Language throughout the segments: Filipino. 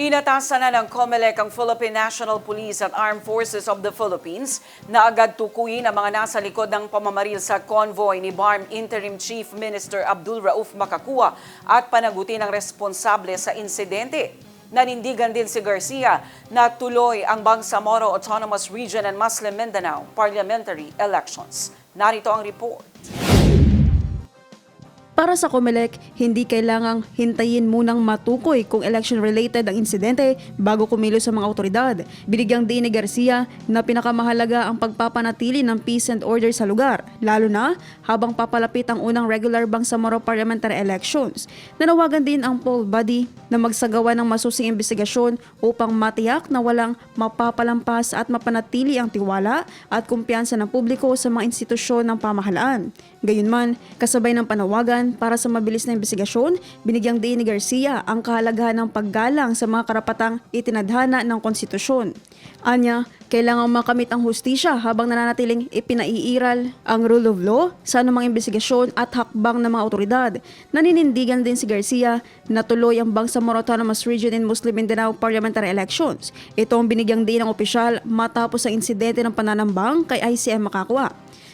Inatasan na ng COMELEC ang Philippine National Police at Armed Forces of the Philippines na agad tukuyin ang mga nasa likod ng pamamaril sa convoy ni BARM Interim Chief Minister Abdul Rauf Makakua at panagutin ang responsable sa insidente. Nanindigan din si Garcia na tuloy ang Bangsamoro Autonomous Region and Muslim Mindanao parliamentary elections. Narito ang report. Para sa COMELEC, hindi kailangang hintayin munang matukoy kung election-related ang insidente bago kumilos sa mga otoridad. Binigyang diin ni Garcia na pinakamahalaga ang pagpapanatili ng peace and order sa lugar, lalo na habang papalapit ang unang regular Bangsamoro parliamentary elections. Nanawagan din ang poll body na magsagawa ng masusing investigasyon upang matiyak na walang mapapalampas at mapanatili ang tiwala at kumpiyansa ng publiko sa mga institusyon ng pamahalaan. Gayunman, kasabay ng panawagan para sa mabilis na investigasyon, binigyang diin ni Garcia ang kahalagahan ng paggalang sa mga karapatang itinadhana ng konstitusyon. Anya, kailangang makamit ang hustisya habang nananatiling ipinaiiral ang rule of law sa anumang investigasyon at hakbang ng mga otoridad. Naninindigan din si Garcia na tuloy ang Bangsamoro Autonomous Region in Muslim Mindanao parliamentary elections. Ito ang binigyang diin ng opisyal matapos ang insidente ng pananambang kay ICM Makakua.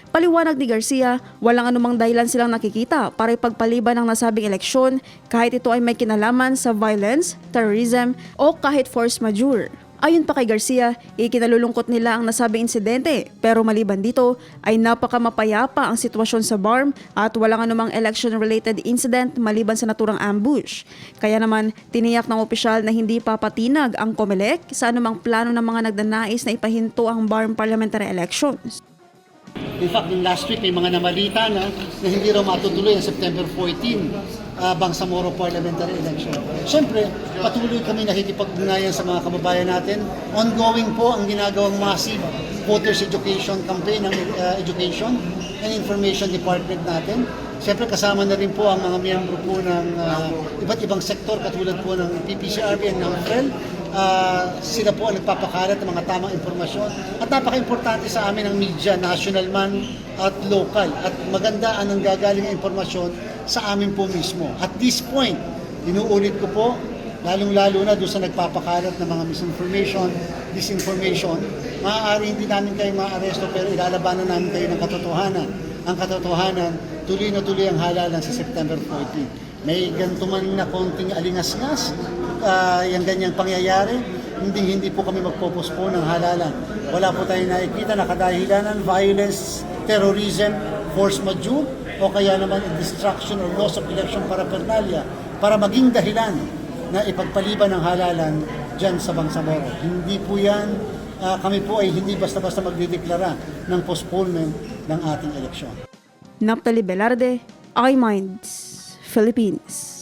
Paliwanag ni Garcia, walang anumang dahilan silang nakikita para ipagpaliban ang nasabing eleksyon kahit ito ay may kinalaman sa violence, terrorism o kahit force majeure. Ayon pa kay Garcia, ikinalulungkot nila ang nasabing insidente pero maliban dito ay napakamapayapa ang sitwasyon sa BARM at walang anumang election-related incident maliban sa naturang ambush. Kaya naman, tiniyak ng opisyal na hindi papatinag ang COMELEC sa anumang plano ng mga nagnanais na ipahinto ang BARM parliamentary elections. In fact, last week may mga namalita na hindi raw matutuloy ang September 14 Bangsamoro parliamentary election. Siyempre, patuloy kami nakikipag-ugnayan sa mga kababayan natin. Ongoing po ang ginagawang massive voters education campaign ng Education and Information Department natin. Siyempre, kasama na rin po ang mga miyembro po ng iba't ibang sektor katulad po ng PPCRB and ng FREL. Sila po ang nagpapakalat ng mga tamang impormasyon at napaka-importante sa amin ang media, national man at local, at maganda ang nanggagaling ng impormasyon sa amin po mismo. At this point, inuulit ko po, lalong-lalo na doon sa nagpapakalat ng mga misinformation, disinformation, maaari hindi namin kayo maaresto pero ilalabanan namin kayo ng katotohanan. Ang katotohanan, tuloy na tuloy ang halalan sa September 14. May ganito man na konting alingas-ngas, yung ganyang pangyayari, hindi po kami magpopospone ng halalan. Wala po tayong nakikita na kadahilanan, violence, terrorism, force majeure, o kaya naman destruction or loss of election paraphernalia para maging dahilan na ipagpaliban ng halalan dyan sa Bangsamoro. Hindi po yan, kami po ay hindi basta-basta magdideklara ng postponement ng ating eleksyon. Naphtali Velarde, iMinds, Philippines.